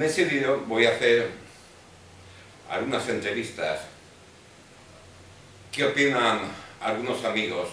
ese vídeo voy a hacer algunas entrevistas. ¿Qué opinan algunos amigos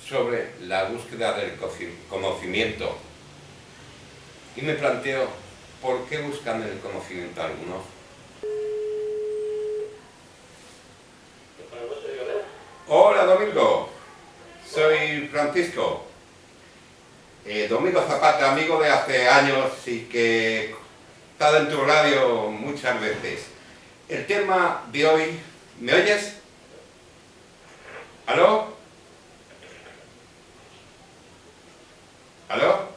sobre la búsqueda del conocimiento? Y me planteo, ¿por qué buscan el conocimiento algunos? Hola Domingo, soy Francisco. Domingo Zapata, amigo de hace años y que he estado en tu radio muchas veces. El tema de hoy, ¿me oyes? ¿Aló? ¿Aló?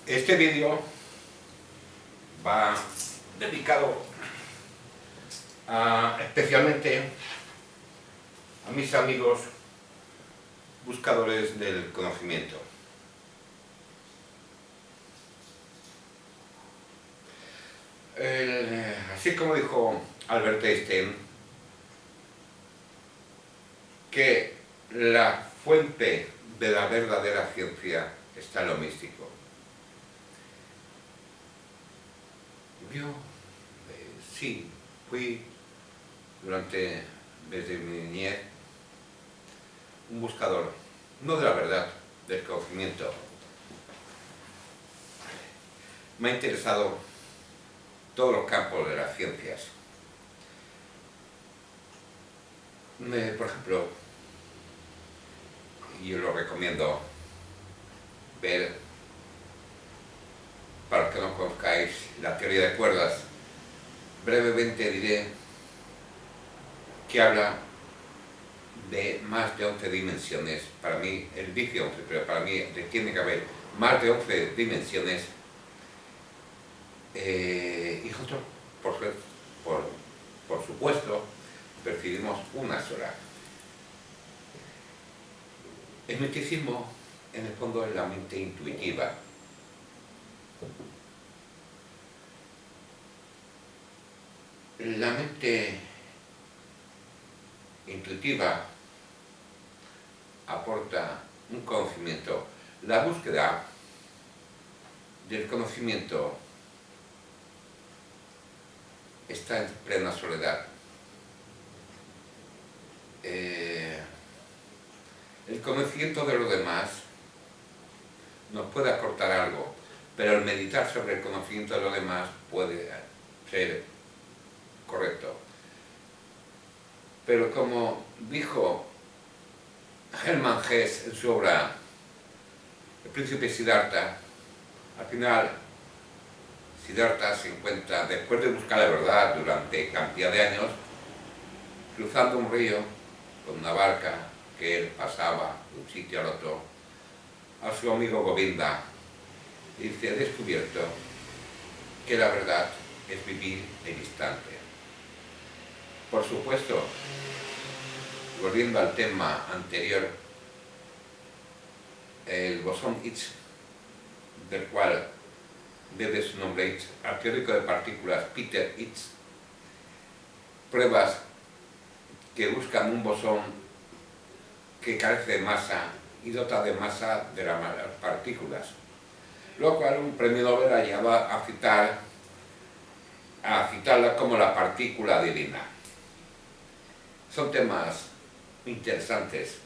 Este vídeo va dedicado especialmente a mis amigos buscadores del conocimiento. Así como dijo Albert Einstein, que la fuente de la verdadera ciencia está en lo místico. Yo sí fui desde mi niñez un buscador, no de la verdad, del conocimiento. Me ha interesado todos los campos de las ciencias. Por ejemplo, yo lo recomiendo ver, para los que no conozcáis la teoría de cuerdas. Brevemente diré que habla de más de 11 dimensiones. Para mí, él dice 11, pero para mí tiene que haber más de 11 dimensiones. Y nosotros, por supuesto, percibimos una sola. El misticismo, en el fondo, es la mente intuitiva. La mente intuitiva aporta un conocimiento. La búsqueda del conocimiento está en plena soledad. El conocimiento de los demás nos puede aportar algo, pero el meditar sobre el conocimiento de los demás puede ser correcto. Pero como dijo Hermann Hesse en su obra El príncipe Siddhartha, al final Siddhartha se encuentra, después de buscar la verdad durante cantidad de años, cruzando un río con una barca que él pasaba de un sitio al otro, a su amigo Govinda, y dice: he descubierto que la verdad es vivir el instante. Por supuesto, volviendo al tema anterior, el bosón Higgs, del cual debe su nombre Higgs al teórico de partículas Peter Higgs, pruebas que buscan un bosón que carece de masa y dota de masa de las partículas, lo cual un premio Nobel ha llevado a citarla como la partícula divina. Son temas interesantes,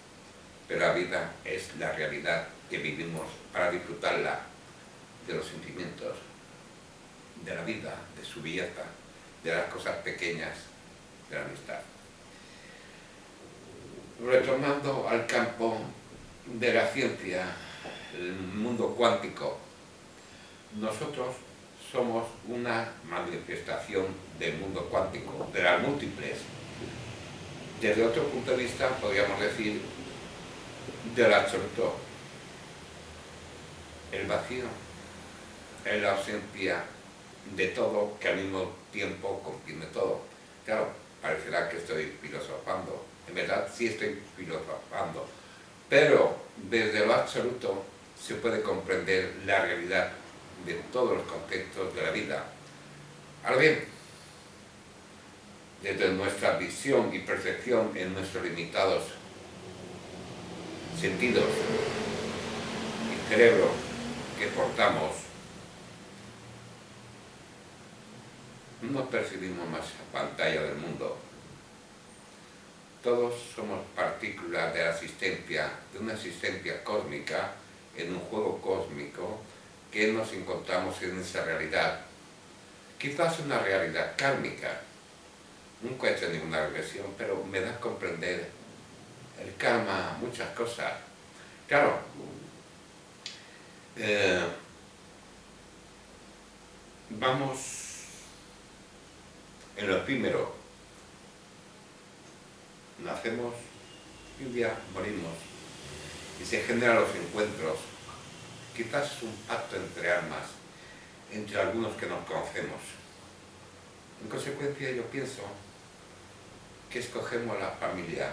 pero la vida es la realidad que vivimos para disfrutarla, de los sentimientos, de la vida, de su belleza, de las cosas pequeñas, de la amistad. Retornando al campo de la ciencia, el mundo cuántico, nosotros somos una manifestación del mundo cuántico, de las múltiples. Desde otro punto de vista, podríamos decir, del absoluto. El vacío es la ausencia de todo que al mismo tiempo contiene todo. Claro, parecerá que estoy filosofando. En verdad sí estoy filosofando. Pero desde lo absoluto se puede comprender la realidad de todos los contextos de la vida. Ahora bien, desde nuestra visión y percepción en nuestros limitados sentidos y cerebro que portamos, no percibimos más la pantalla del mundo. Todos somos partículas de la existencia, de una existencia cósmica, en un juego cósmico que nos encontramos en esa realidad. Quizás una realidad kármica. Nunca he hecho ninguna regresión, pero me da a comprender el karma, muchas cosas. Claro, vamos en lo efímero. Nacemos y un día morimos y se generan los encuentros. Quizás es un pacto entre almas, entre algunos que nos conocemos. En consecuencia, yo pienso que escogemos la familia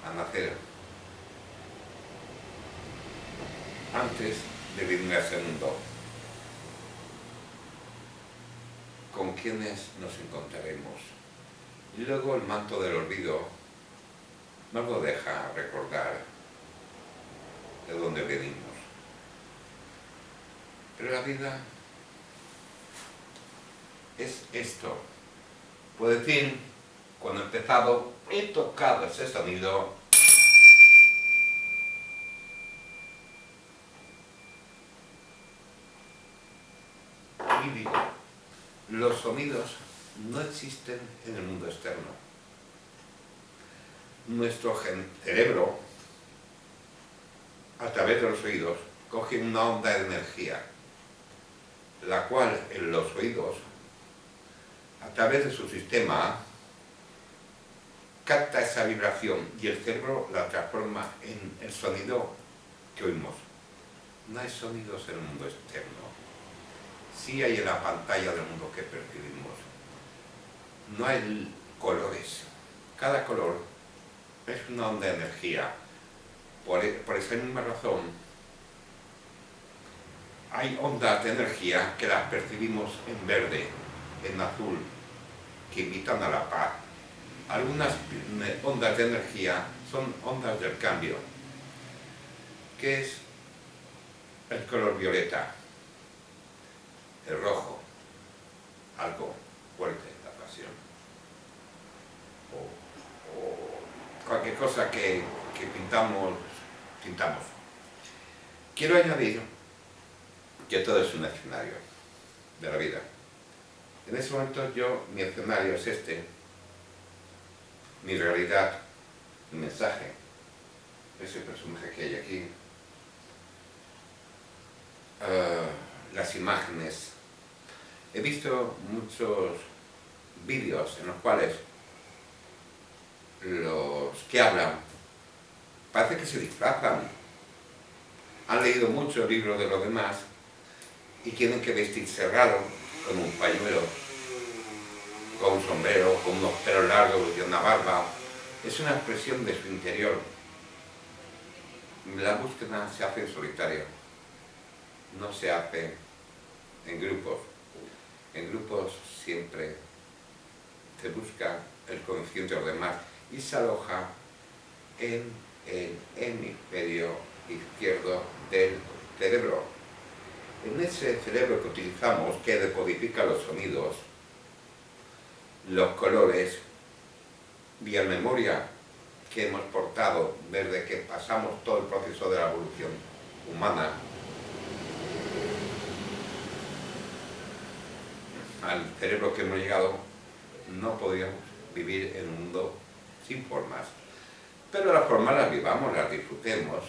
a nacer antes de venir a ese mundo. Con quienes nos encontraremos. Y luego el manto del olvido no lo deja recordar de dónde venimos. Pero la vida es esto. Puedo decir, cuando he empezado, he tocado ese sonido y digo, los sonidos no existen en el mundo externo. Nuestro cerebro, a través de los oídos, coge una onda de energía, la cual en los oídos, a través de su sistema, capta esa vibración y el cerebro la transforma en el sonido que oímos. No hay sonidos en el mundo externo. Sí hay en la pantalla del mundo que percibimos. No hay colores. Cada color es una onda de energía. Por esa misma razón, hay ondas de energía que las percibimos en verde, en azul, que invitan a la paz. Algunas ondas de energía son ondas del cambio, que es el color violeta, el rojo, algo fuerte, la pasión, o cualquier cosa que pintamos. Quiero añadir que todo es un escenario de la vida. En ese momento mi escenario es este, mi realidad, mi mensaje, ese personaje que hay aquí, las imágenes. He visto muchos vídeos en los cuales los que hablan parece que se disfrazan. Han leído mucho libros de los demás y tienen que vestirse raro, con un pañuelo, con un sombrero, con unos pelos largos y una barba. Es una expresión de su interior. La búsqueda se hace en solitario, no se hace en grupos. En grupos siempre se busca el conocimiento de los demás y se aloja en el hemisferio izquierdo del cerebro. En ese cerebro que utilizamos, que decodifica los sonidos, los colores, vía memoria que hemos portado desde que pasamos todo el proceso de la evolución humana al cerebro que hemos llegado, no podríamos vivir en un mundo sin formas. Pero las formas las vivamos, las disfrutemos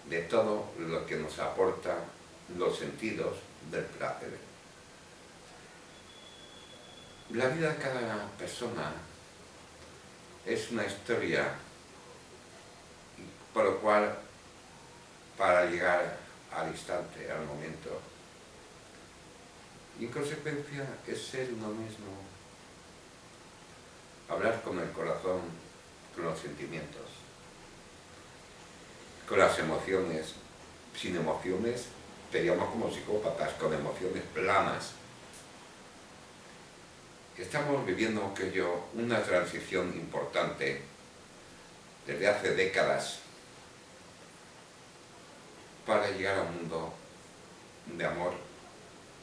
de todo lo que nos aporta los sentidos del placer. La vida de cada persona es una historia, por lo cual, para llegar al instante, al momento, y en consecuencia es ser uno mismo, hablar con el corazón, con los sentimientos, con las emociones, sin emociones seríamos como psicópatas, con emociones planas. Estamos viviendo, creo yo, una transición importante desde hace décadas para llegar a un mundo de amor,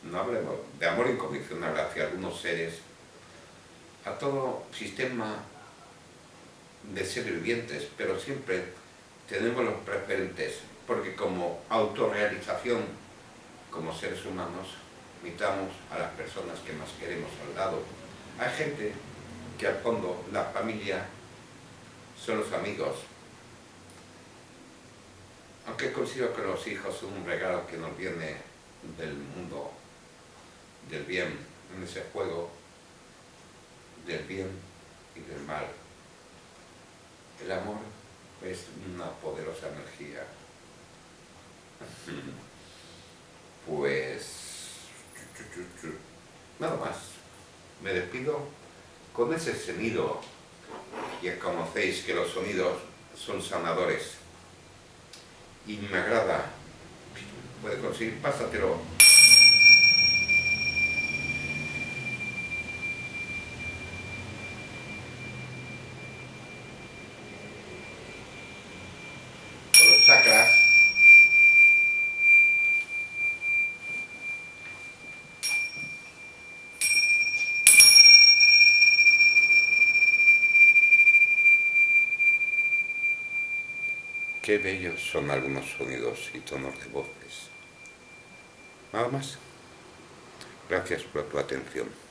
no hablemos de amor incondicional hacia algunos seres, a todo sistema de seres vivientes, pero siempre tenemos los preferentes, porque como autorrealización, como seres humanos, imitamos a las personas que más queremos al lado. Hay gente que al fondo, la familia, son los amigos. Aunque considero que los hijos son un regalo que nos viene del mundo del bien, en ese juego del bien y del mal. El amor es una poderosa energía. Pues nada más. Me despido con ese sonido. Ya conocéis que los sonidos son sanadores. Y me agrada. Puedes conseguir, pásatelo. Con los chakras. Qué bellos son algunos sonidos y tonos de voces. Nada más. Gracias por tu atención.